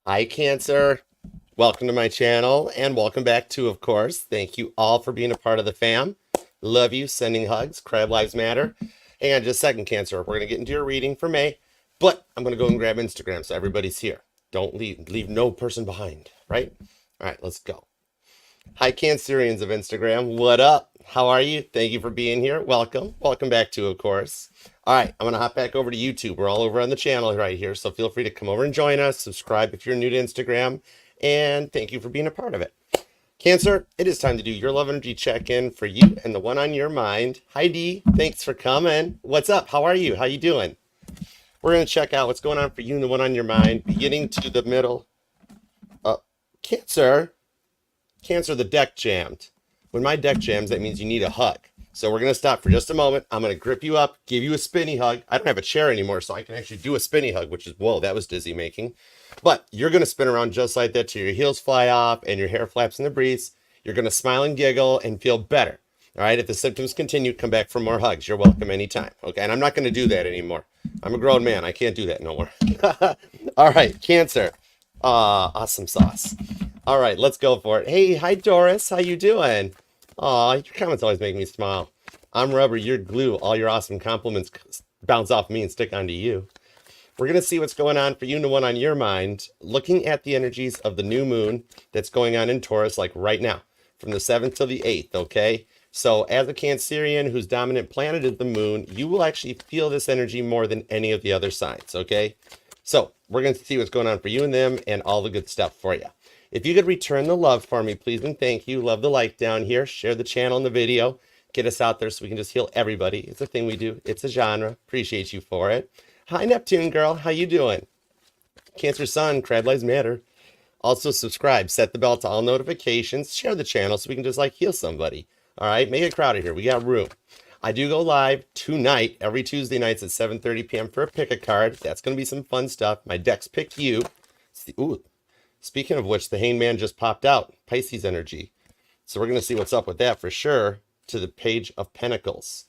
Hi, Cancer. Welcome to my channel and welcome back to, of course. Thank you all for being a part of the fam. Love you. Sending hugs. Crab Lives Matter. Hang on just a second, Cancer. We're going to get into your reading for May, but I'm going to go and grab Instagram so everybody's here. Don't leave no person behind, right? All right, let's go. Hi, Cancerians of Instagram. What up? How are you? Thank you for being here. Welcome. Welcome back to, of course. All right, I'm going to hop back over to YouTube. We're all over on the channel right here, so feel free to come over and join us. Subscribe if you're new to Instagram, and thank you for being a part of it. Cancer, it is time to do your love energy check-in for you and the one on your mind. Hi, Dee. Thanks for coming. What's up? How are you? How you doing? We're going to check out what's going on for you and the one on your mind, beginning to the middle. Cancer, the deck jammed. When my deck jams, that means you need a hug. So we're going to stop for just a moment. I'm going to grip you up, give you a spinny hug. I don't have a chair anymore, so I can actually do a spinny hug, which is, whoa, that was dizzy making. But you're going to spin around just like that till your heels fly off and your hair flaps in the breeze. You're going to smile and giggle and feel better. All right, if the symptoms continue, come back for more hugs. You're welcome anytime. Okay, and I'm not going to do that anymore. I'm a grown man. I can't do that no more. All right, Cancer. Awesome sauce. All right, let's go for it. Hey, hi, Doris. How you doing? Aw, your comments always make me smile. I'm rubber, you're glue. All your awesome compliments bounce off me and stick onto you. We're going to see what's going on for you and the one on your mind, looking at the energies of the new moon that's going on in Taurus, like right now, from the 7th to the 8th, okay? So as a Cancerian whose dominant planet is the moon, you will actually feel this energy more than any of the other signs, okay? So we're going to see what's going on for you and them and all the good stuff for you. If you could return the love for me, please and thank you. Love the like down here. Share the channel and the video. Get us out there so we can just heal everybody. It's a thing we do. It's a genre. Appreciate you for it. Hi, Neptune girl. How you doing? Cancer Sun, Crab Lives Matter. Also subscribe. Set the bell to all notifications. Share the channel so we can just like heal somebody. All right? Make it crowded here. We got room. I do go live tonight, every Tuesday nights at 7:30 p.m. for a pick a card. That's going to be some fun stuff. My decks pick you. Ooh. Speaking of which, the Hangman just popped out. Pisces energy. So we're going to see what's up with that for sure. To the Page of Pentacles.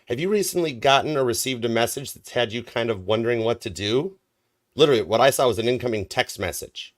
Have you recently gotten or received a message that's had you kind of wondering what to do? Literally, what I saw was an incoming text message.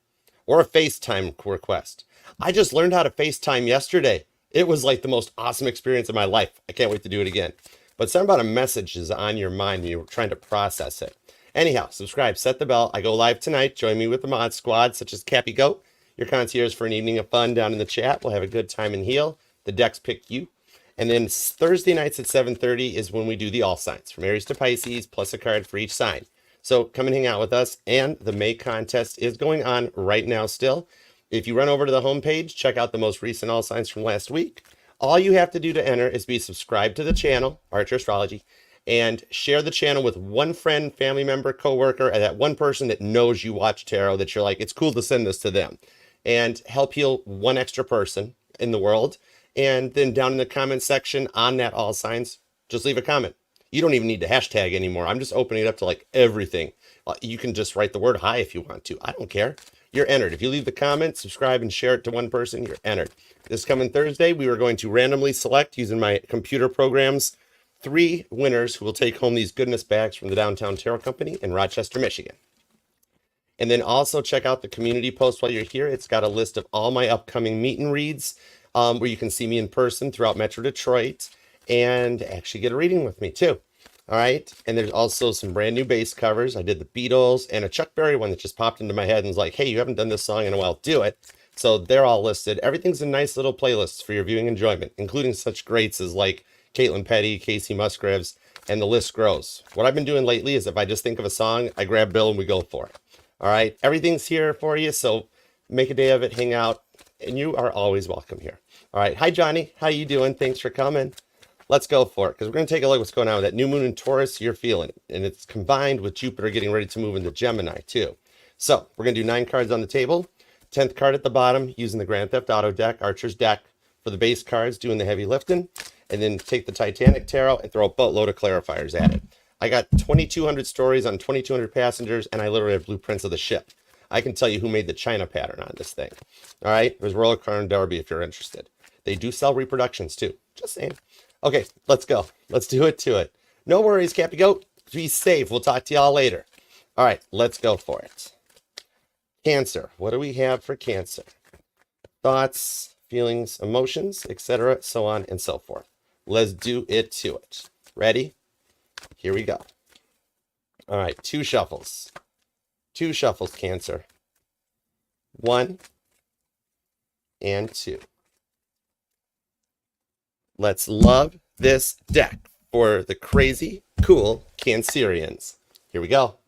Or a FaceTime request. I just learned how to FaceTime yesterday. It was like the most awesome experience of my life. I can't wait to do it again. But something about a message is on your mind and you're trying to process it. Anyhow, subscribe, set the bell. I go live tonight. Join me with the mod squad, such as Cappy Goat, your concierge for an evening of fun down in the chat. We'll have a good time and heal. The decks pick you. And then Thursday nights at 7:30 is when we do the all signs, from Aries to Pisces, plus a card for each sign. So come and hang out with us. And the May contest is going on right now still. If you run over to the homepage, check out the most recent all signs from last week. All you have to do to enter is be subscribed to the channel, archerastrology, and share the channel with one friend, family member, coworker, and that one person that knows you watch tarot, that you're like, it's cool to send this to them, and help heal one extra person in the world. And then down in the comment section on that all signs, just leave a comment. You don't even need to hashtag anymore. I'm just opening it up to like everything. You can just write the word hi if you want to. I don't care. You're entered. If you leave the comment, subscribe, and share it to one person, you're entered. This coming Thursday, we are going to randomly select, using my computer programs, 3 winners who will take home these goodness bags from the Downtown Tarot Company in Rochester, Michigan. And then also check out the community post while you're here. It's got a list of all my upcoming meet and reads, where you can see me in person throughout Metro Detroit and actually get a reading with me too. All right. And there's also some brand new bass covers. I did the Beatles and a Chuck Berry one that just popped into my head and was like, hey, you haven't done this song in a while. Do it. So they're all listed. Everything's in nice little playlists for your viewing enjoyment, including such greats as like Caitlin Petty, Casey Musgraves, and the list grows. What I've been doing lately is if I just think of a song, I grab Bill and we go for it. All right. Everything's here for you. So make a day of it, hang out, and you are always welcome here. All right. Hi, Johnny. How you doing? Thanks for coming. Let's go for it, because we're going to take a look at what's going on with that new moon in Taurus. You're feeling it. And it's combined with Jupiter getting ready to move into Gemini, too. So we're going to do 9 cards on the table. 10th card at the bottom, using the Grand Theft Auto deck, Archer's deck, for the base cards, doing the heavy lifting. And then take the Titanic Tarot and throw a boatload of clarifiers at it. I got 2,200 stories on 2,200 passengers, and I literally have blueprints of the ship. I can tell you who made the China pattern on this thing. All right? There's Royal Car and Derby if you're interested. They do sell reproductions, too. Just saying. Okay, let's go. Let's do it to it. No worries, Cappy Goat. Be safe. We'll talk to y'all later. All right, let's go for it. Cancer. What do we have for Cancer? Thoughts, feelings, emotions, etc., so on and so forth. Let's do it to it. Ready? Here we go. All right, two shuffles. Two shuffles, Cancer. 1 and 2. Let's love this deck for the crazy, cool Cancerians. Here we go.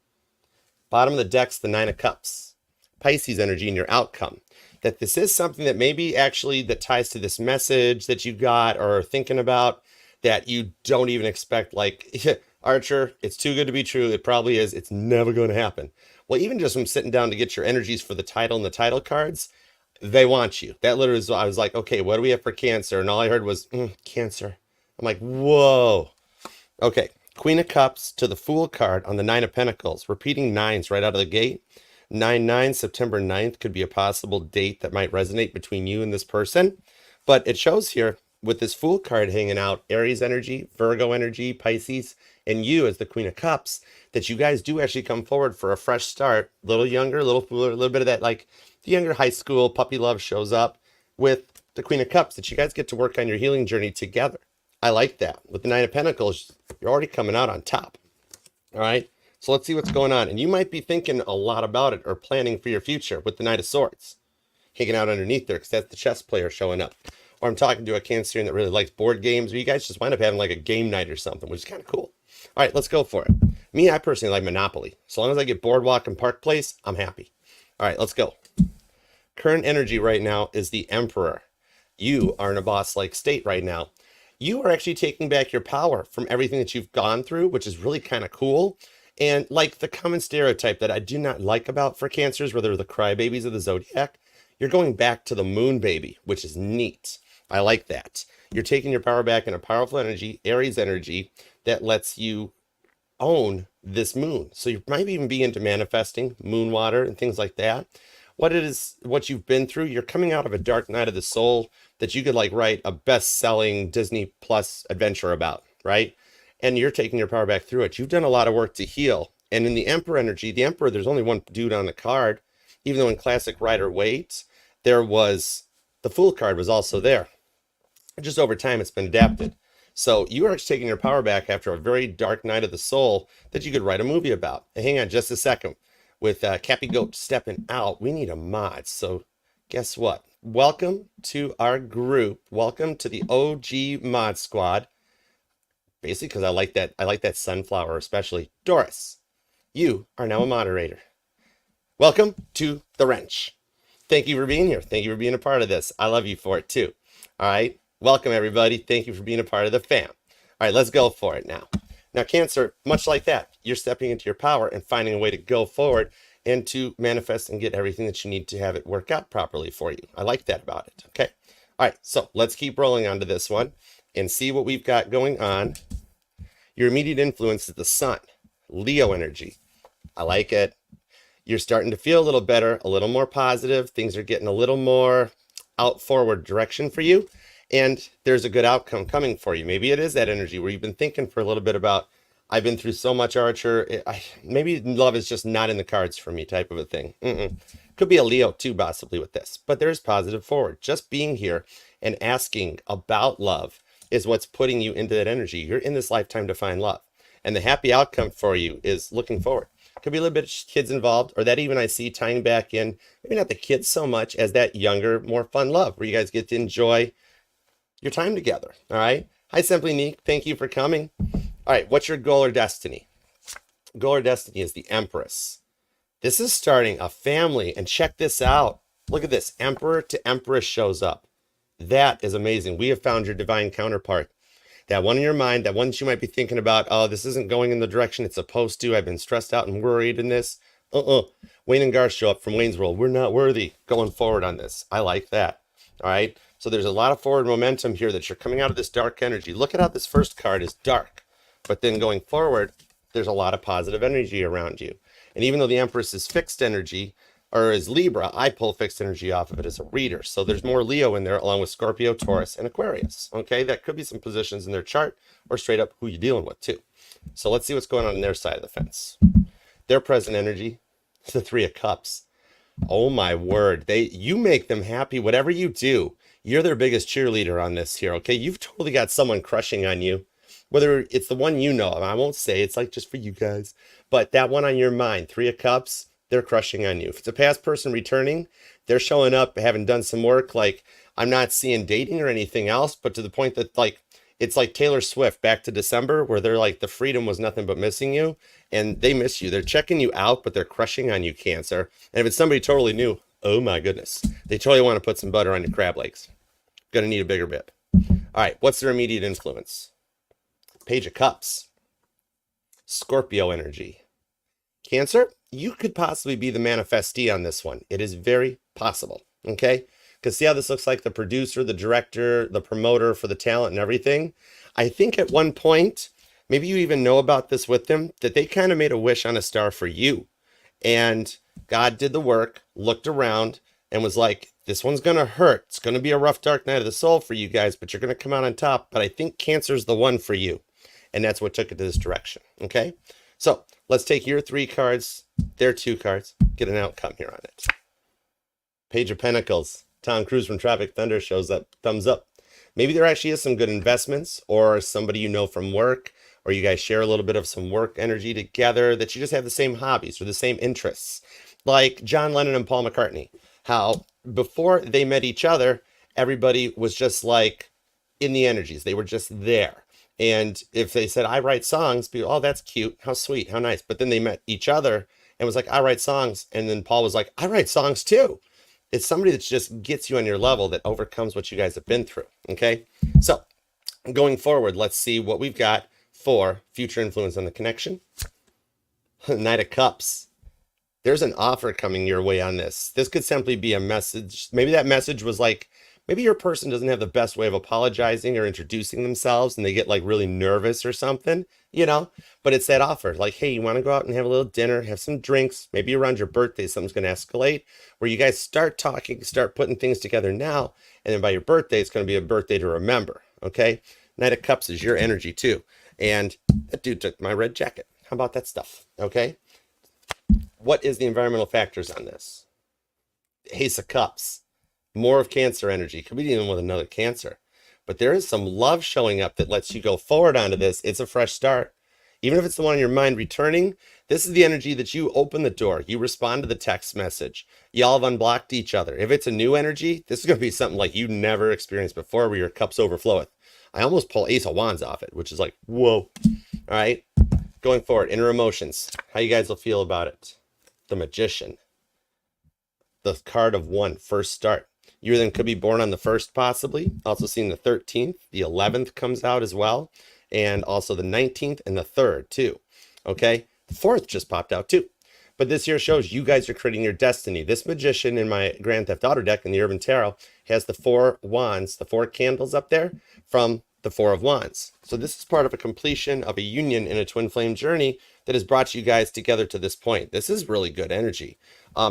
Bottom of the deck's the 9 of Cups. Pisces energy in your outcome. That this is something that maybe actually that ties to this message that you got or are thinking about that you don't even expect. Like, Archer, it's too good to be true. It probably is. It's never going to happen. Well, even just from sitting down to get your energies for the title and the title cards, they want you. That literally is, I was like, okay, what do we have for Cancer? And all I heard was, Cancer. I'm like, whoa. Okay, Queen of Cups to the Fool card on the 9 of Pentacles. Repeating 9s right out of the gate. 9/9, September 9th could be a possible date that might resonate between you and this person. But it shows here with this Fool card hanging out, Aries energy, Virgo energy, Pisces, and you as the Queen of Cups, that you guys do actually come forward for a fresh start. A little younger, a little bit of that, like the younger high school puppy love shows up with the Queen of Cups, that you guys get to work on your healing journey together. I like that. With the 9 of Pentacles, you're already coming out on top. All right. So let's see what's going on. And you might be thinking a lot about it or planning for your future with the Knight of Swords hanging out underneath there, because that's the chess player showing up. Or I'm talking to a Cancerian that really likes board games, or you guys just wind up having like a game night or something, which is kind of cool. All right, let's go for it. Me, I personally like Monopoly. So long as I get Boardwalk and Park Place, I'm happy. All right, let's go. Current energy right now is the Emperor. You are in a boss-like state right now. You are actually taking back your power from everything that you've gone through, which is really kind of cool. And like the common stereotype that I do not like about for Cancers, where they're the crybabies of the Zodiac, you're going back to the moon baby, which is neat. I like that. You're taking your power back in a powerful energy, Aries energy, that lets you own this moon. So you might even be into manifesting moon water and things like that. What it is, what you've been through, you're coming out of a dark night of the soul that you could like write a best-selling Disney Plus adventure about, right? And you're taking your power back through it. You've done a lot of work to heal. And in the Emperor energy, the Emperor, there's only one dude on the card, even though in classic Rider-Waite, there was, the Fool card was also there. Just over time, it's been adapted. So you are taking your power back after a very dark night of the soul that you could write a movie about. And hang on just a second. With Cappy Goat stepping out, we need a mod. So guess what? Welcome to our group. Welcome to the OG mod squad. Basically, because I like that sunflower especially. Doris, you are now a moderator. Welcome to the Wrench. Thank you for being here. Thank you for being a part of this. I love you for it too. All right. Welcome everybody. Thank you for being a part of the fam. All right, let's go for it now. Now, Cancer, much like that, you're stepping into your power and finding a way to go forward and to manifest and get everything that you need to have it work out properly for you. I like that about it. Okay. All right. So let's keep rolling onto this one and see what we've got going on. Your immediate influence is the Sun, Leo energy. I like it. You're starting to feel a little better, a little more positive. Things are getting a little more out forward direction for you. And there's a good outcome coming for you. Maybe it is that energy where you've been thinking for a little bit about, I've been through so much, Archer. Maybe love is just not in the cards for me type of a thing. Could be a Leo too, possibly with this. But there's positive forward. Just being here and asking about love is what's putting you into that energy. You're in this lifetime to find love. And the happy outcome for you is looking forward. Could be a little bit of kids involved, or that even I see tying back in, maybe not the kids so much as that younger, more fun love where you guys get to enjoy your time together. All right. Hi, Simply Neek. Thank you for coming. All right. What's your goal or destiny? Goal or destiny is the Empress. This is starting a family. And check this out. Look at this. Emperor to Empress shows up. That is amazing. We have found your divine counterpart. That one in your mind, that one that you might be thinking about, oh, this isn't going in the direction it's supposed to. I've been stressed out and worried in this. Wayne and Garth show up from Wayne's World. We're not worthy going forward on this. I like that. All right. So there's a lot of forward momentum here that you're coming out of this dark energy. Look at how this first card is dark, but then going forward, there's a lot of positive energy around you. And even though the Empress is fixed energy, or is Libra, I pull fixed energy off of it as a reader. So there's more Leo in there along with Scorpio, Taurus, and Aquarius. Okay, that could be some positions in their chart or straight up who you're dealing with too. So let's see what's going on their side of the fence. Their present energy is the 3 of Cups. Oh my word. You make them happy. Whatever you do, you're their biggest cheerleader on this here, okay? You've totally got someone crushing on you. Whether it's the one you know of, I won't say, it's like just for you guys. But that one on your mind, Three of Cups, they're crushing on you. If it's a past person returning, they're showing up, having done some work. Like, I'm not seeing dating or anything else, but to the point that, like, it's like Taylor Swift back to December, where they're like, the freedom was nothing but missing you, and they miss you. They're checking you out, but they're crushing on you, Cancer. And if it's somebody totally new, oh my goodness, they totally want to put some butter on your crab legs. Gonna need a bigger bib. All right, what's their immediate influence? Page of Cups. Scorpio energy. Cancer, you could possibly be the manifestee on this one. It is very possible, okay? Because see how this looks like the producer, the director, the promoter for the talent and everything? I think at one point, maybe you even know about this with them, that they kind of made a wish on a star for you. And God did the work, looked around, and was like, this one's going to hurt. It's going to be a rough, dark night of the soul for you guys, but you're going to come out on top. But I think Cancer's the one for you. And that's what took it to this direction, okay? So let's take your 3 cards, their 2 cards, get an outcome here on it. Page of Pentacles. Tom Cruise from Tropic Thunder shows up, thumbs up. Maybe there actually is some good investments, or somebody you know from work, or you guys share a little bit of some work energy together, that you just have the same hobbies or the same interests. Like John Lennon and Paul McCartney. How before they met each other, everybody was just like in the energies. They were just there. And if they said, I write songs, people, oh, that's cute. How sweet. How nice. But then they met each other and was like, I write songs. And then Paul was like, I write songs too. It's somebody that just gets you on your level, that overcomes what you guys have been through. Okay. So going forward, let's see what we've got for future influence on the connection. Knight of Cups. There's an offer coming your way on this. This could simply be a message. Maybe that message was like, maybe your person doesn't have the best way of apologizing or introducing themselves, and they get like really nervous or something, you know, but it's that offer. Like, hey, you want to go out and have a little dinner, have some drinks, maybe around your birthday, something's going to escalate, where you guys start talking, start putting things together now. And then by your birthday, it's going to be a birthday to remember. Okay. Knight of Cups is your energy too. And that dude took my red jacket. How about that stuff? Okay. What is the environmental factors on this? Ace of Cups. More of Cancer energy. Could be dealing with another Cancer. But there is some love showing up that lets you go forward onto this. It's a fresh start. Even if it's the one on your mind returning, this is the energy that you open the door. You respond to the text message. Y'all have unblocked each other. If it's a new energy, this is going to be something like you never experienced before, where your cups overfloweth. I almost pull Ace of Wands off it, which is like, whoa. All right. Going forward, inner emotions. How you guys will feel about it. The Magician. The card of 1, first start. You then could be born on the 1st, possibly. Also seeing the 13th, the 11th comes out as well. And also the 19th and the 3rd too. Okay. The 4th just popped out too. But this here shows you guys are creating your destiny. This Magician in my Grand Theft Auto deck in the Urban Tarot has the 4 wands, the 4 candles up there from the 4 of Wands. So this is part of a completion of a union in a twin flame journey that has brought you guys together to this point. This is really good energy.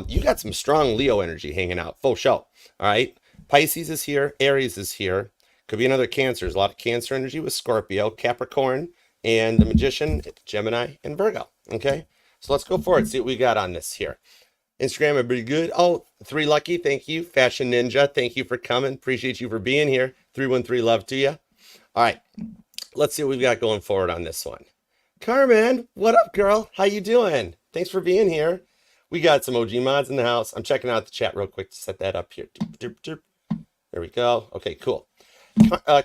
You got some strong Leo energy hanging out, full show. All right. Pisces is here. Aries is here. Could be another Cancer. There's a lot of Cancer energy with Scorpio, Capricorn, and the Magician, Gemini, and Virgo. Okay. So let's go forward, see what we got on this here. Instagram, everybody good? Oh, 3 Lucky, thank you. Fashion Ninja, thank you for coming. Appreciate you for being here. 313, love to you. All right, let's see what we've got going forward on this one. Carmen, what up, girl? How you doing? Thanks for being here. We got some OG mods in the house. I'm checking out the chat real quick to set that up here. There we go. Okay, cool.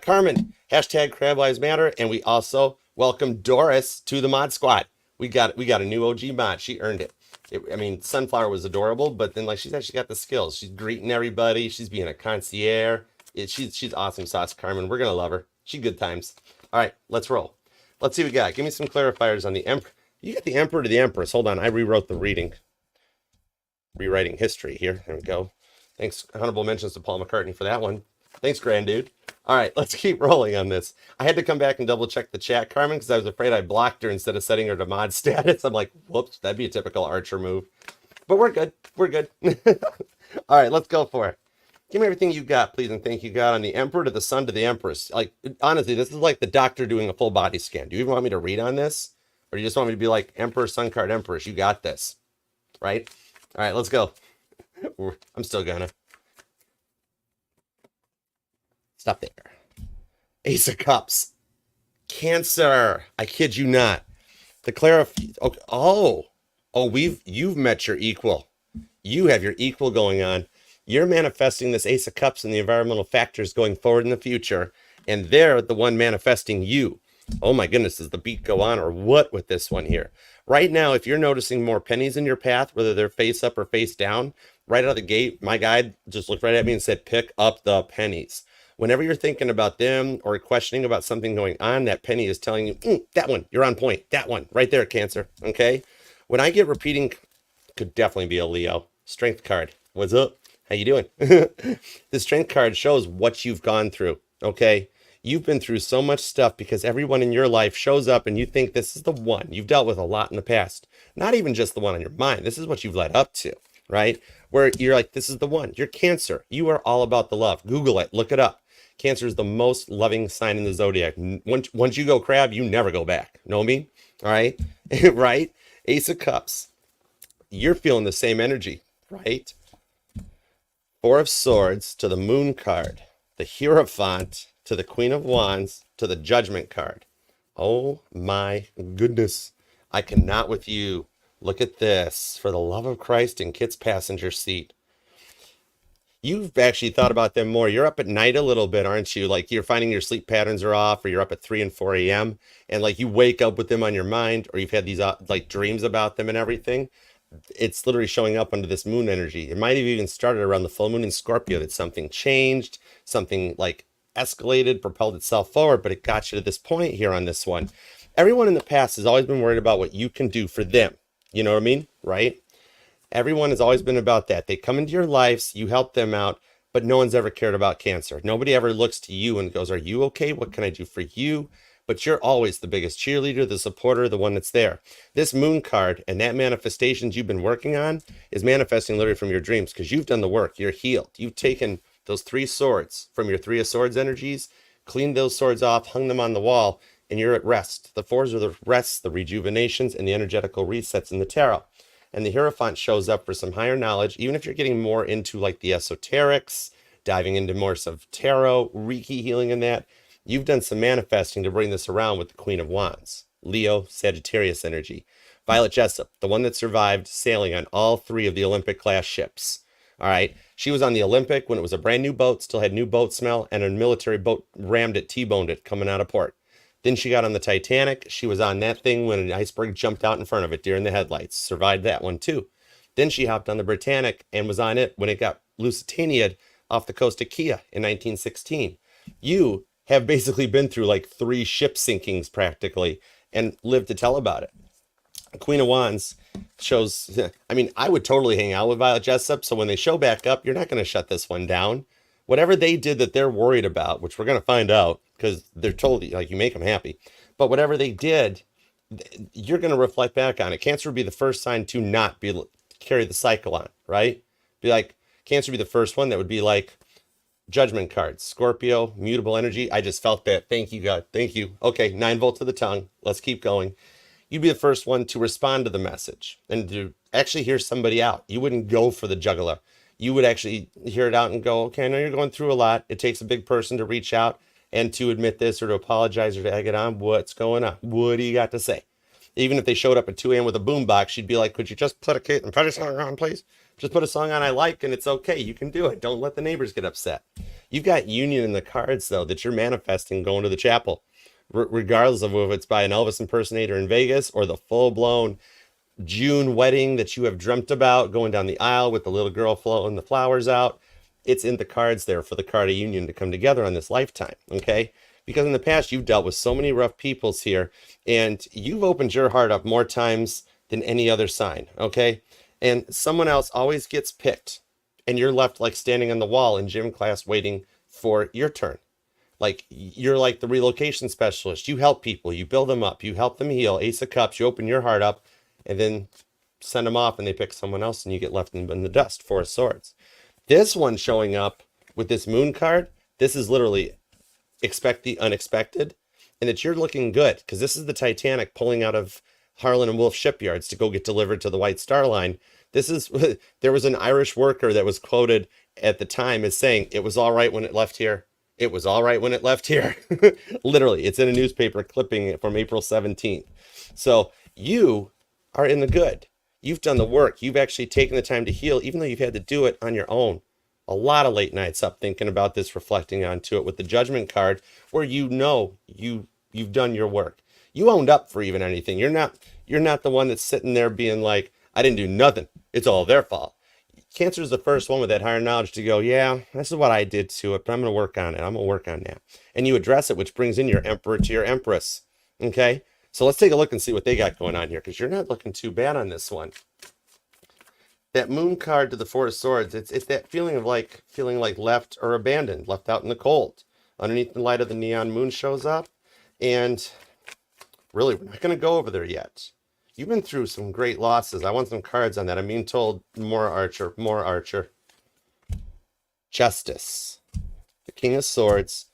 Carmen, hashtag Crab Lives Matter, and we also welcome Doris to the mod squad. We got a new OG mod. She earned it. I mean, Sunflower was adorable, but then like she's actually got the skills. She's greeting everybody. She's being a concierge. She's awesome sauce, Carmen. We're gonna love her. She good times. All right, let's roll. Let's see what we got. Give me some clarifiers on the Emperor. You got the Emperor to the Empress. Hold on, I rewrote the reading. Rewriting history here. There we go. Thanks, honorable mentions to Paul McCartney for that one. Thanks, grand dude. All right, let's keep rolling on this. I had to come back and double check the chat, Carmen, because I was afraid I blocked her instead of setting her to mod status. I'm like, whoops, that'd be a typical Archer move. But we're good. We're good. All right, let's go for it. Give me everything you got, please, and thank you, God, on the Emperor to the Sun to the Empress. Like, honestly, this is like the doctor doing a full body scan. Do you even want me to read on this? Or do you just want me to be like, Emperor, Sun card, Empress, you got this, right? All right, let's go. I'm still gonna. Stop there. Ace of Cups. Cancer. I kid you not. The you've met your equal. You have your equal going on. You're manifesting this Ace of Cups and the environmental factors going forward in the future, and they're the one manifesting you. Oh my goodness, does the beat go on or what with this one here? Right now, if you're noticing more pennies in your path, whether they're face up or face down, right out of the gate, my guide just looked right at me and said, pick up the pennies. Whenever you're thinking about them or questioning about something going on, that penny is telling you, that one, you're on point. That one, right there, Cancer. Okay? When I get repeating, could definitely be a Leo. Strength card. What's up? How you doing? The strength card shows what you've gone through. Okay? You've been through so much stuff because everyone in your life shows up and you think this is the one. You've dealt with a lot in the past. Not even just the one on your mind. This is what you've led up to, right? Where you're like, this is the one. You're Cancer. You are all about the love. Google it. Look it up. Cancer is the most loving sign in the zodiac. Once you go crab, you never go back. Know what I mean? All right? Right? Ace of Cups. You're feeling the same energy, right? Four of Swords to the Moon card. The Hierophant to the Queen of Wands to the Judgment card. Oh my goodness. I cannot with you. Look at this. For the love of Christ in Kit's passenger seat. You've actually thought about them more. You're up at night a little bit, aren't you? Like you're finding your sleep patterns are off, or you're up at 3 and 4 a.m. and like you wake up with them on your mind, or you've had these like dreams about them and everything. It's literally showing up under this moon energy. It might have even started around the full moon in Scorpio, that something changed, something like escalated, propelled itself forward, but it got you to this point here on this one. Everyone in the past has always been worried about what you can do for them. You know what I mean? Right? Everyone has always been about that. They come into your lives, you help them out, but no one's ever cared about Cancer. Nobody ever looks to you and goes, are you okay? What can I do for you? But you're always the biggest cheerleader, the supporter, the one that's there. This moon card and that manifestations you've been working on is manifesting literally from your dreams because you've done the work. You're healed. You've taken those 3 swords from your 3 of Swords energies, cleaned those swords off, hung them on the wall, and you're at rest. The 4s are the rests, the rejuvenations, and the energetical resets in the tarot. And the Hierophant shows up for some higher knowledge, even if you're getting more into like the esoterics, diving into more of tarot, Reiki healing and that. You've done some manifesting to bring this around with the Queen of Wands, Leo, Sagittarius energy. Violet Jessup, the one that survived sailing on all 3 of the Olympic class ships. All right. She was on the Olympic when it was a brand new boat, still had new boat smell, and a military boat rammed it, T-boned it coming out of port. Then she got on the Titanic. She was on that thing when an iceberg jumped out in front of it during the headlights. Survived that one too. Then she hopped on the Britannic and was on it when it got Lusitania'd off the coast of Kia in 1916. You have basically been through like 3 ship sinkings practically and lived to tell about it. Queen of Wands shows, I mean, I would totally hang out with Violet Jessup. So when they show back up, you're not going to shut this one down. Whatever they did that they're worried about, which we're going to find out because they're told like you make them happy. But whatever they did, you're going to reflect back on it. Cancer would be the first sign to not carry the cycle on, right? Be like, Cancer would be the first one that would be like Judgment cards. Scorpio, mutable energy. I just felt that. Thank you, God. Thank you. Okay, 9 volt to the tongue. Let's keep going. You'd be the first one to respond to the message and to actually hear somebody out. You wouldn't go for the juggler. You would actually hear it out and go, okay, I know you're going through a lot. It takes a big person to reach out and to admit this or to apologize or to egg it on. What's going on? What do you got to say? Even if they showed up at 2 a.m. with a boombox, she'd be like, could you just put a song on, please? Just put a song on I like, and it's okay. You can do it. Don't let the neighbors get upset. You've got union in the cards, though, that you're manifesting going to the chapel, regardless of if it's by an Elvis impersonator in Vegas or the full-blown June wedding that you have dreamt about, going down the aisle with the little girl flowing the flowers out. It's in the cards there for the card of union to come together on this lifetime, okay? Because in the past, you've dealt with so many rough peoples here, and you've opened your heart up more times than any other sign, okay? And someone else always gets picked, and you're left like standing on the wall in gym class waiting for your turn. Like, you're like the relocation specialist. You help people. You build them up. You help them heal. Ace of Cups. You open your heart up and then send them off, and they pick someone else, and you get left in the dust. 4 of Swords. This one showing up with this moon card, this is literally expect the unexpected, and that you're looking good because this is the Titanic pulling out of Harlan and Wolff shipyards to go get delivered to the White Star Line. This is, there was an Irish worker that was quoted at the time as saying, it was all right when it left here. It was all right when it left here. Literally, it's in a newspaper clipping from April 17th. So you are in the good. You've done the work. You've actually taken the time to heal, even though you've had to do it on your own. A lot of late nights up thinking about this, reflecting onto it with the judgment card, where you know you've done your work. You owned up for even anything. You're not the one that's sitting there being like, I didn't do nothing. It's all their fault. Cancer is the first one with that higher knowledge to go, yeah, this is what I did to it, but I'm going to work on it. I'm going to work on that. And you address it, which brings in your emperor to your empress. Okay? So let's take a look and see what they got going on here, because you're not looking too bad on this one. That moon card to the Four of Swords, it's that feeling like left or abandoned, left out in the cold. Underneath the light of the neon moon shows up. And really, we're not going to go over there yet. You've been through some great losses. I want some cards on that. I'm being told more Archer, more Archer. Justice. The King of Swords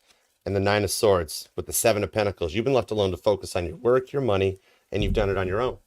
and the Nine of Swords with the Seven of Pentacles. You've been left alone to focus on your work, your money, and you've done it on your own.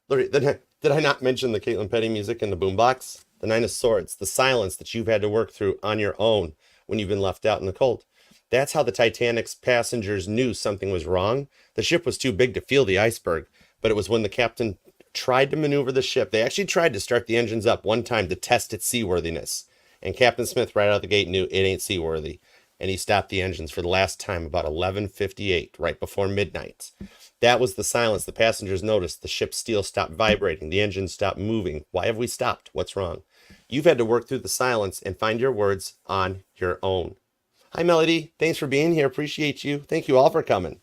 Did I not mention the Caitlin Petty music in the boombox? The Nine of Swords, the silence that you've had to work through on your own when you've been left out in the cold. That's how the Titanic's passengers knew something was wrong. The ship was too big to feel the iceberg, but it was when the captain tried to maneuver the ship. They actually tried to start the engines up one time to test its seaworthiness. And Captain Smith right out of the gate knew it ain't seaworthy. And he stopped the engines for the last time about 11:58, right before midnight. That was the silence. The passengers noticed the ship's steel stopped vibrating. The engines stopped moving. Why have we stopped? What's wrong? You've had to work through the silence and find your words on your own. Hi, Melody. Thanks for being here. Appreciate you. Thank you all for coming.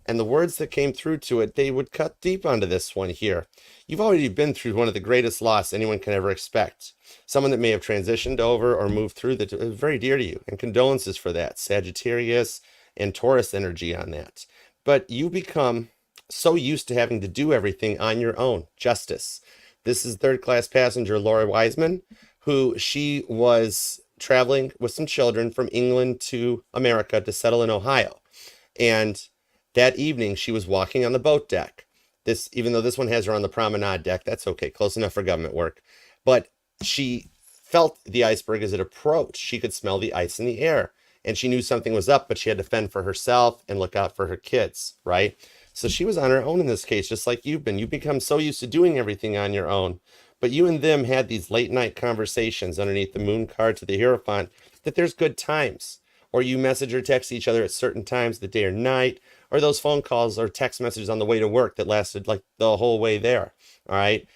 And the words that came through to it, they would cut deep onto this one here. You've already been through one of the greatest loss anyone can ever expect. Someone that may have transitioned over or moved through that is very dear to you. And condolences for that. Sagittarius and Taurus energy on that. But you become so used to having to do everything on your own. Justice. This is third-class passenger Laura Wiseman, who she was traveling with some children from England to America to settle in Ohio. And that evening, she was walking on the boat deck. Even though this one has her on the promenade deck, that's okay, close enough for government work. But she felt the iceberg as it approached. She could smell the ice in the air. And she knew something was up, but she had to fend for herself and look out for her kids, right? So she was on her own in this case, just like you've been. You've become so used to doing everything on your own. But you and them had these late night conversations underneath the moon card to the Hierophant that there's good times. Or you message or text each other at certain times of the day or night. Or those phone calls or text messages on the way to work that lasted like the whole way there. All right.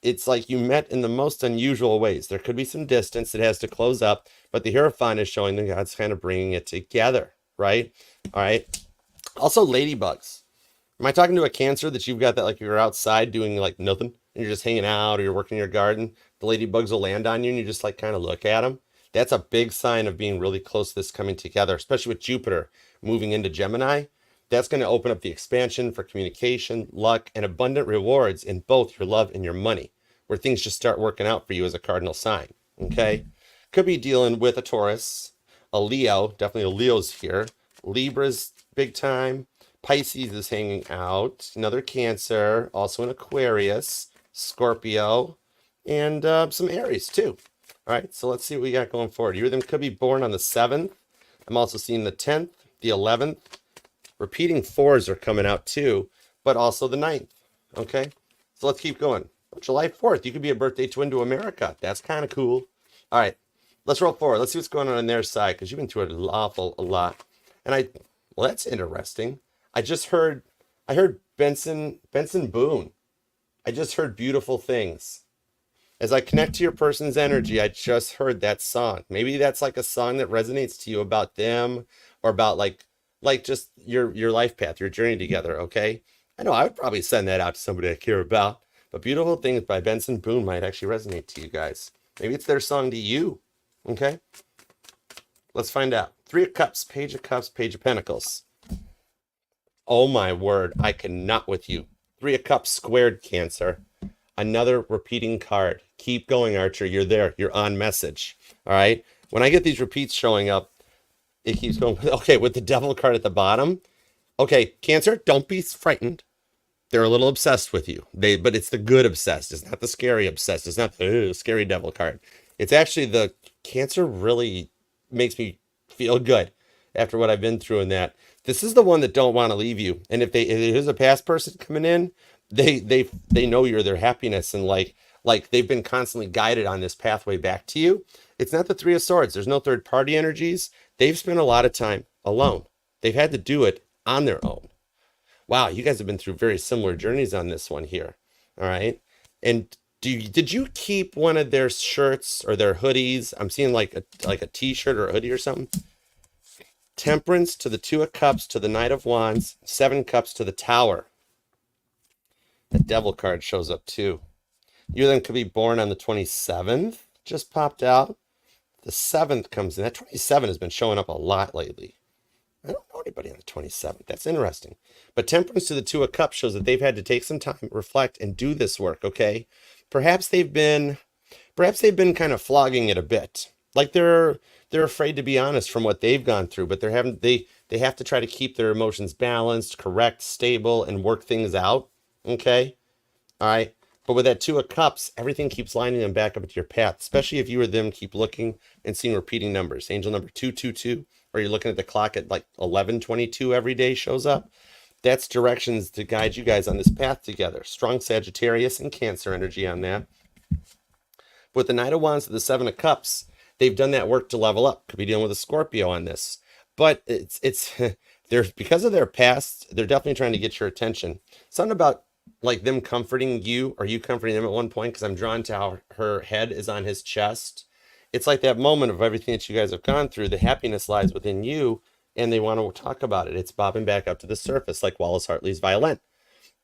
It's like you met in the most unusual ways. There could be some distance that has to close up, but the Hierophant is showing that God's kind of bringing it together. Right. All right. Also, ladybugs. Am I talking to a Cancer that you've got that like you're outside doing like nothing and you're just hanging out or you're working in your garden? The ladybugs will land on you and you just like kind of look at them. That's a big sign of being really close to this coming together, especially with Jupiter moving into Gemini. That's going to open up the expansion for communication, luck, and abundant rewards in both your love and your money, where things just start working out for you as a cardinal sign, okay? Could be dealing with a Taurus, a Leo, definitely a Leo's here. Libra's big time. Pisces is hanging out. Another Cancer, also an Aquarius, Scorpio, and some Aries too. All right, so let's see what we got going forward. You or them could be born on the 7th. I'm also seeing the 10th, the 11th. Repeating 4s are coming out too, but also the 9th. Okay, so let's keep going. July 4th, you could be a birthday twin to America. That's kind of cool. All right, let's roll forward. Let's see what's going on their side, because you've been through it a lot. And well, that's interesting. I heard Benson Boone. I just heard beautiful things. As I connect to your person's energy, I just heard that song. Maybe that's like a song that resonates to you about them or about like just your life path, your journey together, okay? I know I would probably send that out to somebody I care about, but Beautiful Things by Benson Boone might actually resonate to you guys. Maybe it's their song to you, okay? Let's find out. 3 of Cups, Page of Cups, Page of Pentacles. Oh my word, I cannot with you. 3 of Cups squared, Cancer. Another repeating card. Keep going, Archer. You're there. You're on message. All right? When I get these repeats showing up, it keeps going. Okay, with the Devil card at the bottom. Okay, Cancer, don't be frightened. They're a little obsessed with you. But it's the good obsessed. It's not the scary obsessed. It's not the scary devil card. It's actually the Cancer really makes me feel good after what I've been through in that. This is the one that don't want to leave you. And if it is a past person coming in, they know you're their happiness, and like they've been constantly guided on this pathway back to you. It's not the Three of Swords. There's no third party energies. They've spent a lot of time alone. They've had to do it on their own. Wow, you guys have been through very similar journeys on this one here. All right. And did you keep one of their shirts or their hoodies? I'm seeing like a t-shirt or a hoodie or something. Temperance to the Two of Cups to the Knight of Wands, Seven Cups to the Tower. The Devil card shows up too. You then could be born on the 27th, just popped out. The 7th comes in. That 27 has been showing up a lot lately. I don't know anybody on the 27th. That's interesting. But Temperance to the Two of Cups shows that they've had to take some time, reflect, and do this work, okay? Perhaps they've been kind of flogging it a bit. Like they're afraid to be honest from what they've gone through, but they have to try to keep their emotions balanced, correct, stable, and work things out. Okay? All right. But with that Two of Cups, everything keeps lining them back up into your path, especially if you or them keep looking and seeing repeating numbers. Angel number 222, or you're looking at the clock at like 11:22 every day shows up. That's directions to guide you guys on this path together. Strong Sagittarius and Cancer energy on that. But with the Knight of Wands to the Seven of Cups, they've done that work to level up. Could be dealing with a Scorpio on this. But it's they're, because of their past, they're definitely trying to get your attention. Something about like them comforting you or you comforting them at one point, because I'm drawn to how her head is on his chest. It's like that moment of everything that you guys have gone through. The happiness lies within you, and they want to talk about it. It's bobbing back up to the surface like Wallace Hartley's violin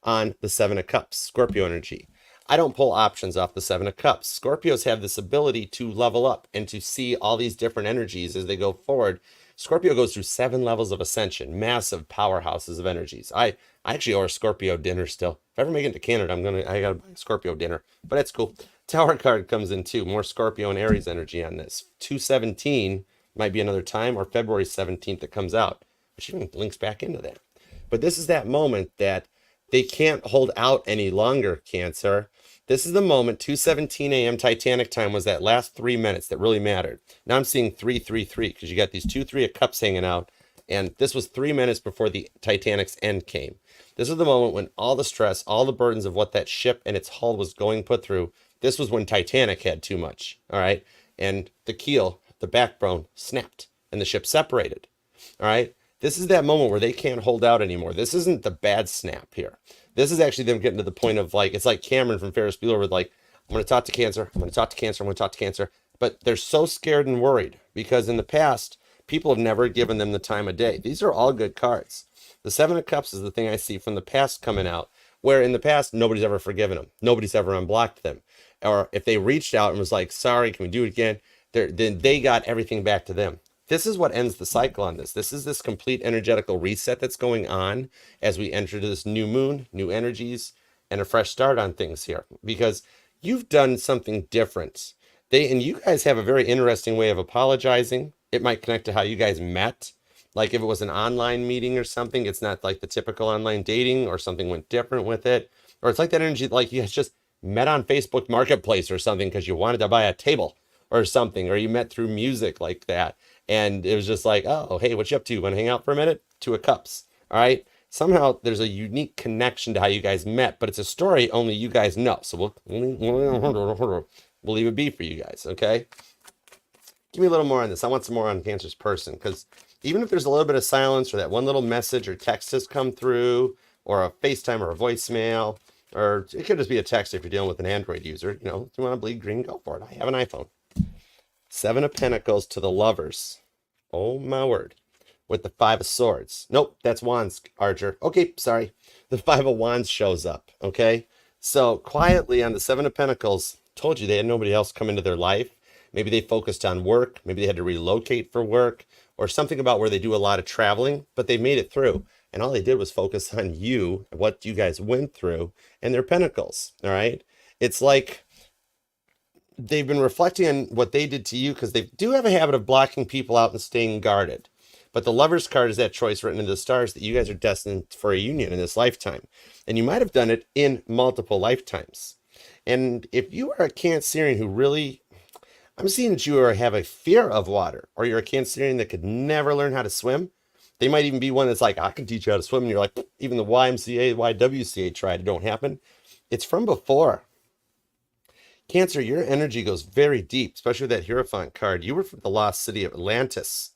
on the Seven of Cups, Scorpio energy. I don't pull options off the Seven of Cups. Scorpios have this ability to level up and to see all these different energies as they go forward. Scorpio goes through 7 levels of ascension, massive powerhouses of energies. I actually owe a Scorpio dinner still. If I ever make it to Canada, I gotta buy a Scorpio dinner, but that's cool. Tower card comes in too, more Scorpio and Aries energy on this. 217 might be another time, or February 17th it comes out, which even links back into that. But this is that moment that they can't hold out any longer, Cancer. This is the moment. 2:17 a.m. Titanic time was that last 3 minutes that really mattered. Now I'm seeing 333 because you got these 2 3 of Cups hanging out, and this was 3 minutes before the Titanic's end came. This is the moment when all the stress, all the burdens of what that ship and its hull was going put through. This was when Titanic had too much. All right, and the keel, the backbone snapped, and the ship separated. All right. This is that moment where they can't hold out anymore. This isn't the bad snap here. This is actually them getting to the point of like, it's like Cameron from Ferris Bueller with like, I'm going to talk to Cancer. I'm going to talk to Cancer. I'm going to talk to Cancer. But they're so scared and worried because in the past, people have never given them the time of day. These are all good cards. The Seven of Cups is the thing I see from the past coming out, where in the past, nobody's ever forgiven them. Nobody's ever unblocked them. Or if they reached out and was like, sorry, can we do it again? Then they got everything back to them. This is what ends the cycle on this. This is this complete energetical reset that's going on as we enter this new moon, new energies, and a fresh start on things here. Because you've done something different. And you guys have a very interesting way of apologizing. It might connect to how you guys met. Like if it was an online meeting or something, it's not like the typical online dating, or something went different with it. Or it's like that energy, like you guys just met on Facebook Marketplace or something because you wanted to buy a table or something, or you met through music like that. And it was just like, oh, hey, what you up to? Want to hang out for a minute? Two of Cups. All right. Somehow there's a unique connection to how you guys met, but it's a story only you guys know. So we'll leave it be for you guys. Okay. Give me a little more on this. I want some more on Cancer's person, because even if there's a little bit of silence, or that one little message or text has come through, or a FaceTime or a voicemail, or it could just be a text if you're dealing with an Android user. You know, if you want to bleed green, go for it. I have an iPhone. 7 of Pentacles to the Lovers. Oh my word. With the 5 of Swords. Nope, that's Wands, Archer. Okay, sorry. The 5 of Wands shows up, okay? So quietly on the 7 of Pentacles, told you they had nobody else come into their life. Maybe they focused on work. Maybe they had to relocate for work, or something about where they do a lot of traveling, but they made it through. And all they did was focus on you, what you guys went through, and their pentacles, all right? It's like they've been reflecting on what they did to you, because they do have a habit of blocking people out and staying guarded. But the Lovers card is that choice written into the stars that you guys are destined for a union in this lifetime. And you might have done it in multiple lifetimes. And if you are a Cancerian who really, I'm seeing that you have a fear of water, or you're a Cancerian that could never learn how to swim. They might even be one that's like, I can teach you how to swim. And you're like, even the YMCA, YWCA tried, it don't happen. It's from before. Cancer, your energy goes very deep, especially with that Hierophant card. You were from the lost city of Atlantis.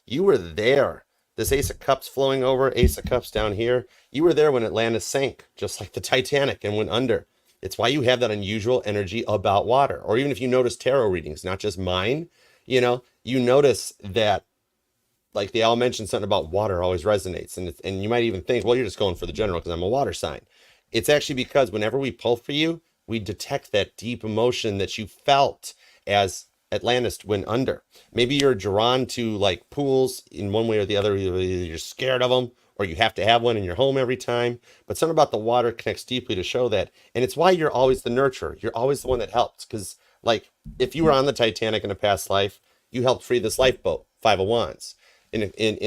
You were there. This Ace of Cups flowing over, Ace of Cups down here. You were there when Atlantis sank, just like the Titanic, and went under. It's why you have that unusual energy about water. Or even if you notice tarot readings, not just mine, you notice that, like, they all mention something about water always resonates. And you might even think, well, you're just going for the general because I'm a water sign. It's actually because whenever we pull for you, we detect that deep emotion that you felt as Atlantis went under. Maybe you're drawn to like pools in one way or the other. Either you're scared of them or you have to have one in your home every time. But something about the water connects deeply to show that. And it's why you're always the nurturer. You're always the one that helps. Because like if you were on the Titanic in a past life, you helped free this lifeboat, Five of Wands. In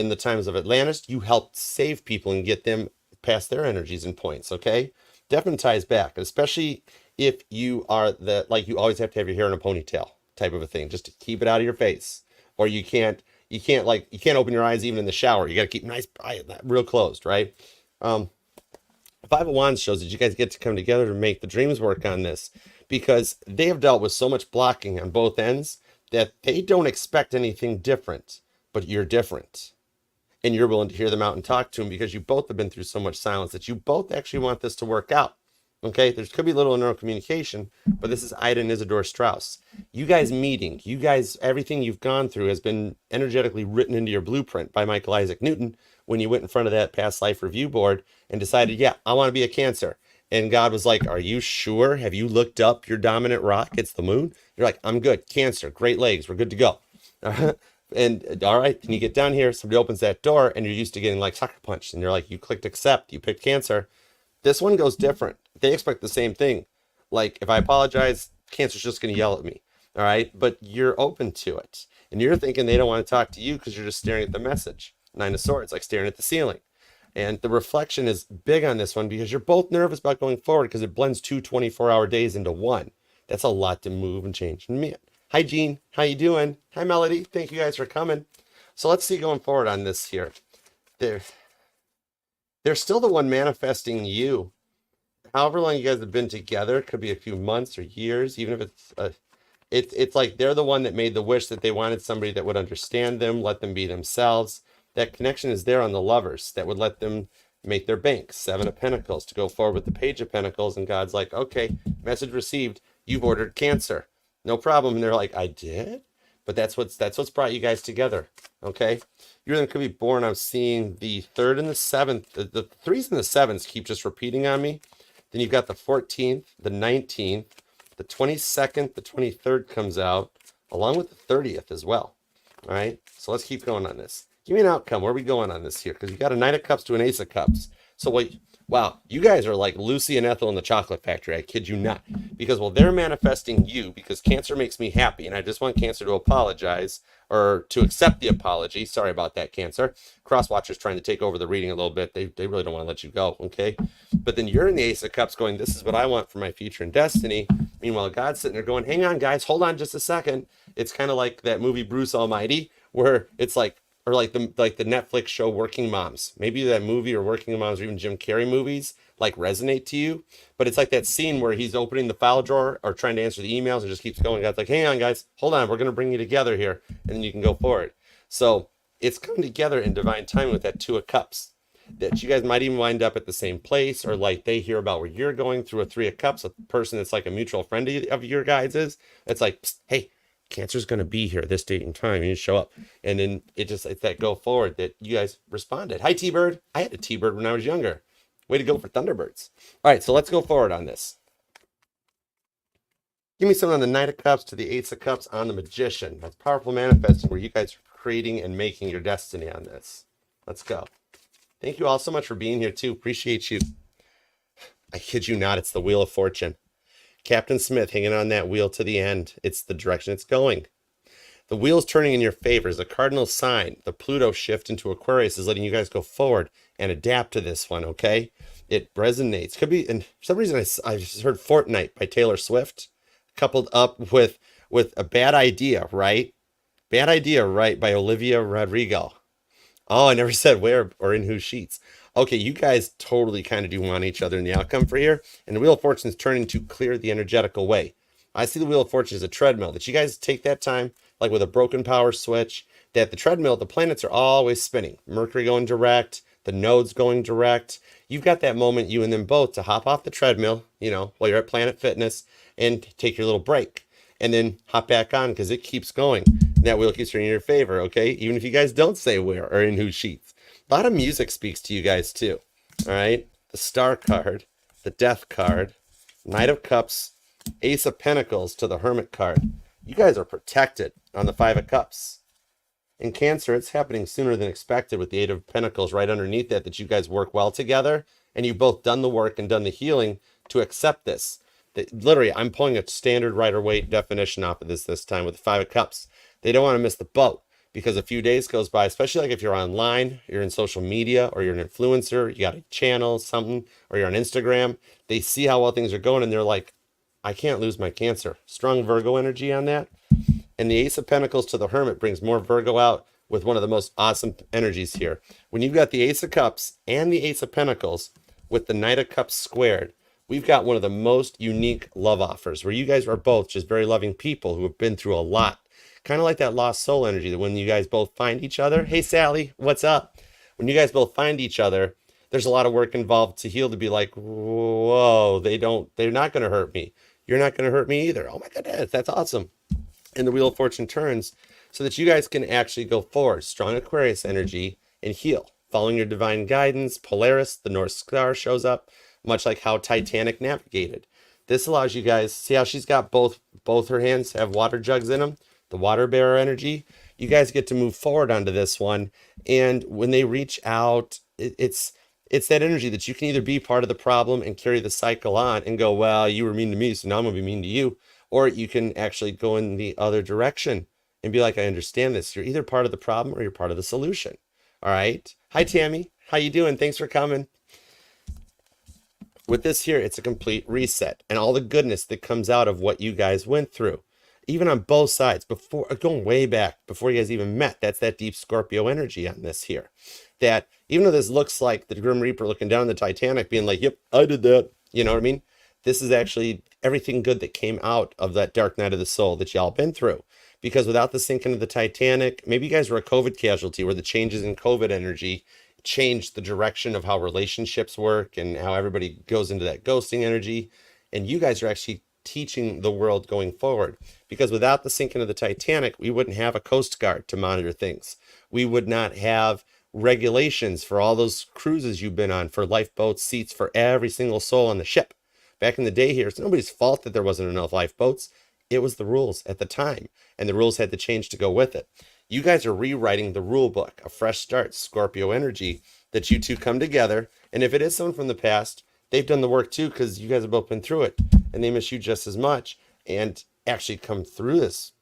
the times of Atlantis, you helped save people and get them past their energies and points, okay? Definitely ties back, especially if you are you always have to have your hair in a ponytail type of a thing, just to keep it out of your face. Or you can't open your eyes even in the shower. You got to keep nice, real closed, right? Five of Wands shows that you guys get to come together to make the dreams work on this, because they have dealt with so much blocking on both ends that they don't expect anything different, but you're different. And you're willing to hear them out and talk to them because you both have been through so much silence that you both actually want this to work out. Okay, there could be a little neurocommunication, but this is Ida and Isidore Strauss. You guys meeting, everything you've gone through has been energetically written into your blueprint by Michael Isaac Newton when you went in front of that past life review board and decided, yeah, I want to be a Cancer. And God was like, are you sure? Have you looked up your dominant rock? It's the moon. You're like, I'm good. Cancer, great legs. We're good to go. And all right, then you get down here, somebody opens that door and you're used to getting like sucker punched and you're like, you clicked accept, you picked Cancer. This one goes different. They expect the same thing. Like if I apologize, Cancer's just going to yell at me. All right. But you're open to it. And you're thinking they don't want to talk to you because you're just staring at the message. Nine of Swords, like staring at the ceiling. And the reflection is big on this one because you're both nervous about going forward because it blends two 24-hour days into one. That's a lot to move and change. Man. Hi, Jean. How you doing? Hi, Melody. Thank you guys for coming. So let's see going forward on this here. They're still the one manifesting you. However long you guys have been together, it could be a few months or years, even if it's like they're the one that made the wish that they wanted somebody that would understand them, let them be themselves. That connection is there on the Lovers that would let them make their bank. Seven of Pentacles to go forward with the Page of Pentacles. And God's like, okay, message received. You've ordered Cancer. No problem. And they're like, I did? But that's what's brought you guys together. Okay. You then could be born. I'm seeing the 3rd and the 7th. The 3s and the 7s keep just repeating on me. Then you've got the 14th, the 19th, the 22nd, the 23rd comes out, along with the 30th as well. All right. So let's keep going on this. Give me an outcome. Where are we going on this here? Because you got a Knight of Cups to an Ace of Cups. So wait, wow, you guys are like Lucy and Ethel in the Chocolate Factory. I kid you not. Because, well, they're manifesting you because Cancer makes me happy. And I just want Cancer to apologize or to accept the apology. Sorry about that, Cancer. Crosswatcher's trying to take over the reading a little bit. They really don't want to let you go, okay? But then you're in the Ace of Cups going, this is what I want for my future and destiny. Meanwhile, God's sitting there going, hang on, guys, hold on just a second. It's kind of like that movie Bruce Almighty where it's like, or like the Netflix show Working Moms. Maybe that movie or Working Moms or even Jim Carrey movies like resonate to you. But it's like that scene where he's opening the file drawer or trying to answer the emails and just keeps going. God's like, hang on, guys, hold on. We're going to bring you together here. And then you can go forward. So it's coming together in divine timing with that 2 of Cups. That you guys might even wind up at the same place, or like they hear about where you're going through a 3 of Cups, a person that's like a mutual friend of your guys is. It's like, hey, Cancer's going to be here this date and time. You need to show up. And then it's that go forward that you guys responded. Hi, T-Bird. I had a T-Bird when I was younger. Way to go for Thunderbirds. All right, so let's go forward on this. Give me some on the Knight of Cups to the Ace of Cups on the Magician. That's powerful manifesting where you guys are creating and making your destiny on this. Let's go. Thank you all so much for being here too. Appreciate you. I kid you not. It's the Wheel of Fortune. Captain Smith hanging on that wheel to the end. It's the direction it's going. The wheel's turning in your favor is a cardinal sign. The Pluto shift into Aquarius is letting you guys go forward and adapt to this one, okay? It resonates. Could be, and for some reason I just heard Fortnite by Taylor Swift, coupled up with a Bad Idea, right? Bad Idea, right, by Olivia Rodrigo. Oh, I never said where or in whose sheets. Okay, you guys totally kind of do want each other in the outcome for here. And the Wheel of Fortune is turning to clear the energetical way. I see the Wheel of Fortune as a treadmill that you guys take that time, like with a broken power switch, that the treadmill, the planets are always spinning. Mercury going direct, the nodes going direct. You've got that moment, you and them both, to hop off the treadmill, while you're at Planet Fitness and take your little break. And then hop back on because it keeps going. And that wheel keeps turning in your favor, okay? Even if you guys don't say where or in whose sheets. A lot of music speaks to you guys too, all right? The Star card, the Death card, Knight of Cups, Ace of Pentacles to the Hermit card. You guys are protected on the Five of Cups. In Cancer, it's happening sooner than expected with the Eight of Pentacles right underneath that you guys work well together and you've both done the work and done the healing to accept this. Literally, I'm pulling a standard Rider-Waite definition off of this time with the Five of Cups. They don't want to miss the boat because a few days goes by, especially like if you're online, you're in social media, or you're an influencer, you got a channel, something, or you're on Instagram. They see how well things are going and they're like, I can't lose my Cancer. Strong Virgo energy on that. And the Ace of Pentacles to the Hermit brings more Virgo out with one of the most awesome energies here. When you've got the Ace of Cups and the Ace of Pentacles with the Knight of Cups squared, we've got one of the most unique love offers where you guys are both just very loving people who have been through a lot. Kind of like that lost soul energy that when you guys both find each other, hey Sally, what's up? When you guys both find each other, there's a lot of work involved to heal, to be like, whoa, they're not going to hurt me. You're not going to hurt me either. Oh my goodness, that's awesome. And the Wheel of Fortune turns so that you guys can actually go forward, strong Aquarius energy, and heal. Following your divine guidance, Polaris, the North Star shows up, much like how Titanic navigated. This allows you guys, see how she's got both her hands have water jugs in them, the water bearer energy. You guys get to move forward onto this one. And when they reach out, it's that energy that you can either be part of the problem and carry the cycle on and go, well, you were mean to me, so now I'm going to be mean to you. Or you can actually go in the other direction and be like, I understand this. You're either part of the problem or you're part of the solution. All right. Hi, Tammy. How you doing? Thanks for coming. With this here, it's a complete reset and all the goodness that comes out of what you guys went through, even on both sides, before going way back, before you guys even met. That's that deep Scorpio energy on this here. That even though this looks like the Grim Reaper looking down the Titanic being like, yep, I did that. You know what I mean? This is actually everything good that came out of that dark night of the soul that y'all been through. Because without the sinking of the Titanic, maybe you guys were a COVID casualty where the changes in COVID energy changed the direction of how relationships work and how everybody goes into that ghosting energy. And you guys are actually teaching the world going forward. Because without the sinking of the Titanic, we wouldn't have a Coast Guard to monitor things. We would not have regulations for all those cruises you've been on, for lifeboats, seats for every single soul on the ship. Back in the day here, it's nobody's fault that there wasn't enough lifeboats. It was the rules at the time, and the rules had to change to go with it. You guys are rewriting the rule book, a fresh start, Scorpio energy, that you two come together. And if it is someone from the past, they've done the work too, because you guys have both been through it, and they miss you just as much, and actually come through this.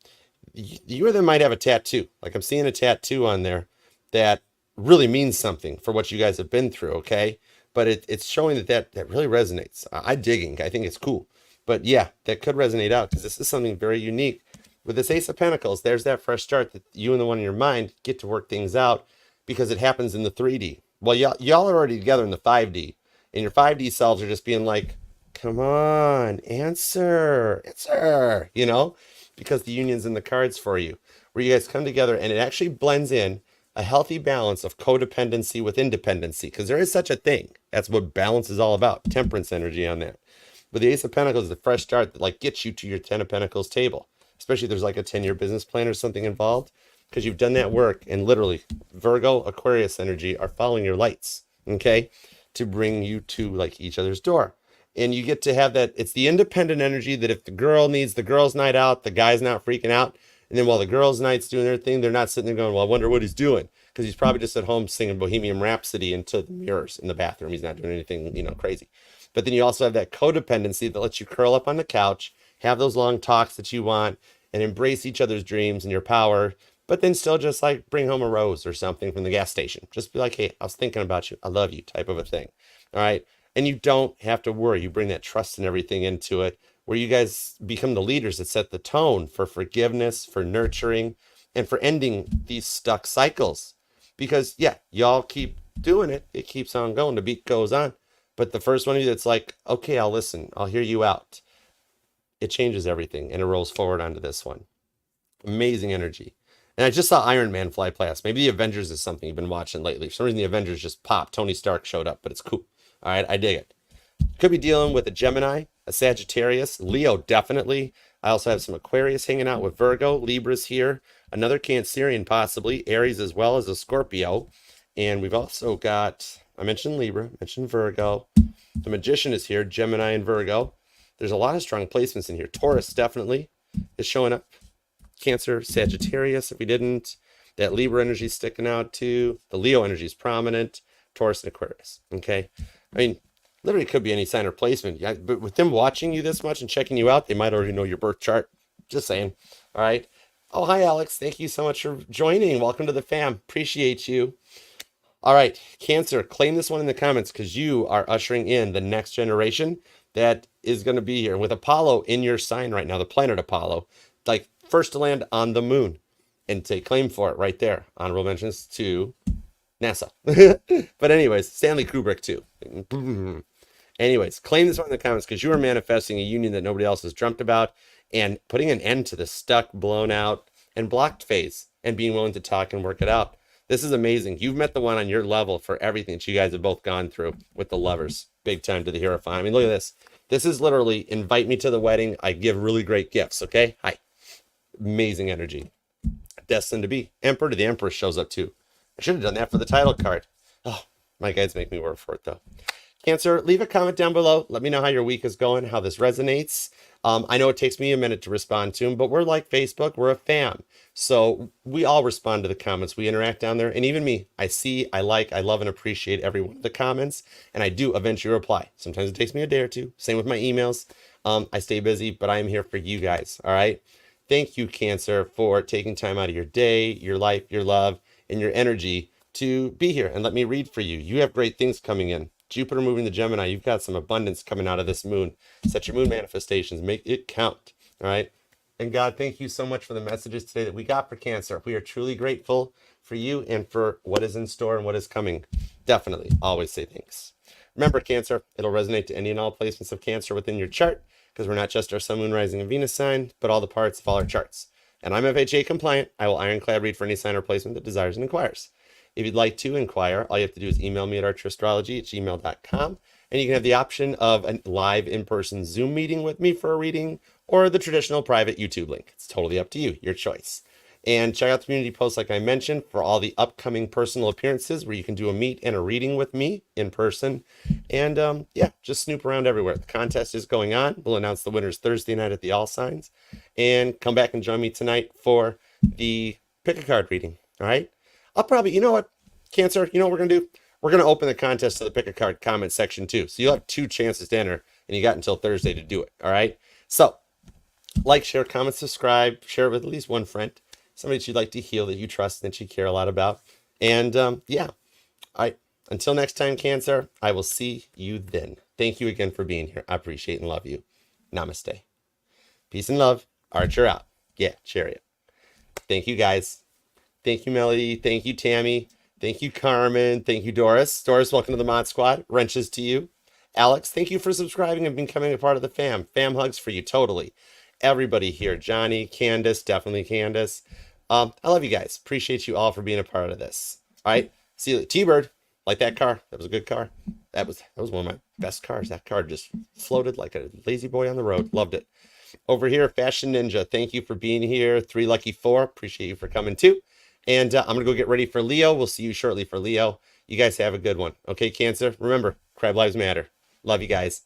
You or them might have a tattoo. Like I'm seeing a tattoo on there that really means something for what you guys have been through, okay? But it's showing that really resonates. I'm digging. I think it's cool. But yeah, that could resonate out because this is something very unique. With this Ace of Pentacles, there's that fresh start that you and the one in your mind get to work things out because it happens in the 3D. Well, y'all are already together in the 5D. And your 5D selves are just being like, come on, answer, because the union's in the cards for you. Where you guys come together and it actually blends in a healthy balance of codependency with independency, because there is such a thing. That's what balance is all about. Temperance energy on that. But the Ace of Pentacles is the fresh start that like gets you to your 10 of Pentacles table, especially if there's like a 10-year business plan or something involved, because you've done that work and literally Virgo, Aquarius energy are following your lights, okay, to bring you to like each other's door. And you get to have that. It's the independent energy that if the girl needs the girl's night out, the guy's not freaking out. And then while the girls' night's doing their thing, they're not sitting there going, well, I wonder what he's doing. Because he's probably just at home singing Bohemian Rhapsody into the mirrors in the bathroom. He's not doing anything, crazy. But then you also have that codependency that lets you curl up on the couch, have those long talks that you want, and embrace each other's dreams and your power, but then still just like bring home a rose or something from the gas station. Just be like, hey, I was thinking about you. I love you, type of a thing. All right. And you don't have to worry. You bring that trust and everything into it, where you guys become the leaders that set the tone for forgiveness, for nurturing, and for ending these stuck cycles. Because, yeah, y'all keep doing it. It keeps on going. The beat goes on. But the first one of you that's like, okay, I'll listen. I'll hear you out. It changes everything, and it rolls forward onto this one. Amazing energy. And I just saw Iron Man fly past. Maybe the Avengers is something you've been watching lately. For some reason, the Avengers just popped. Tony Stark showed up, but it's cool. All right, I dig it. Could be dealing with a Gemini, a Sagittarius, Leo definitely. I also have some Aquarius hanging out with Virgo, Libra's here, another Cancerian possibly, Aries as well as a Scorpio. And we've also got, I mentioned Libra, mentioned Virgo. The Magician is here, Gemini and Virgo. There's a lot of strong placements in here. Taurus definitely is showing up. Cancer, Sagittarius, if we didn't. That Libra energy is sticking out too. The Leo energy is prominent. Taurus and Aquarius, okay? I mean, literally could be any sign or placement. Yeah, but with them watching you this much and checking you out, they might already know your birth chart. Just saying, all right? Oh, hi, Alex. Thank you so much for joining. Welcome to the fam. Appreciate you. All right, Cancer, claim this one in the comments because you are ushering in the next generation that is going to be here. With Apollo in your sign right now, the planet Apollo, like first to land on the moon, and take claim for it right there. Honorable mentions to NASA. But anyways, Stanley Kubrick too. Anyways, claim this one in the comments because you are manifesting a union that nobody else has dreamt about and putting an end to the stuck, blown out, and blocked phase and being willing to talk and work it out. This is amazing. You've met the one on your level for everything that you guys have both gone through with the lovers. Big time to the Hierophant. I mean, look at this. This is literally invite me to the wedding. I give really great gifts, okay? Hi. Amazing energy. Destined to be. Emperor to the Empress shows up too. I should have done that for the title card. Oh, my guides make me work for it though. Cancer, leave a comment down below. Let me know how your week is going, how this resonates. I know it takes me a minute to respond to them, but we're like Facebook. We're a fam. So we all respond to the comments. We interact down there. And even me, I see, I like, I love, and appreciate every one of the comments. And I do eventually reply. Sometimes it takes me a day or two. Same with my emails. I stay busy, but I am here for you guys. All right. Thank you, Cancer, for taking time out of your day, your life, your love, and your energy to be here and let me read for you. You have great things coming in. Jupiter moving to Gemini, you've got some abundance coming out of this moon. Set your moon manifestations, make it count, all right? And God, thank you so much for the messages today that we got for Cancer. We are truly grateful for you and for what is in store and what is coming. Definitely, always say thanks. Remember, Cancer, it'll resonate to any and all placements of Cancer within your chart because we're not just our Sun, Moon, Rising, and Venus sign, but all the parts of all our charts. And I'm FHA compliant. I will ironclad read for any sign or placement that desires and inquires. If you'd like to inquire, all you have to do is email me at archerastrology@gmail.com. And you can have the option of a live in-person Zoom meeting with me for a reading or the traditional private YouTube link. It's totally up to you, your choice. And check out the community posts like I mentioned for all the upcoming personal appearances where you can do a meet and a reading with me in person. And yeah, just snoop around everywhere. The contest is going on. We'll announce the winners Thursday night at the All Signs. And come back and join me tonight for the pick a card reading. All right? I'll probably, you know what, Cancer, you know what we're going to do? We're going to open the contest to the pick a card comment section too. So you'll have 2 chances to enter and you got until Thursday to do it. All right? So like, share, comment, subscribe, share it with at least one friend. Somebody that you'd like to heal that you trust and that you care a lot about. And yeah, all right. Until next time, Cancer, I will see you then. Thank you again for being here. I appreciate and love you. Namaste. Peace and love. Archer out. Yeah, chariot. Thank you, guys. Thank you, Melody. Thank you, Tammy. Thank you, Carmen. Thank you, Doris. Doris, welcome to the Mod Squad. Wrenches to you. Alex, thank you for subscribing and becoming a part of the fam. Fam hugs for you, totally. Everybody here. Johnny, Candace, definitely Candace. I love you guys. Appreciate you all for being a part of this. All right. See you. T-Bird. Like that car. That was a good car. That was one of my best cars. That car just floated like a lazy boy on the road. Loved it. Over here, Fashion Ninja. Thank you for being here. 3 Lucky 4. Appreciate you for coming too. And I'm going to go get ready for Leo. We'll see you shortly for Leo. You guys have a good one. Okay, Cancer? Remember, crab lives matter. Love you guys.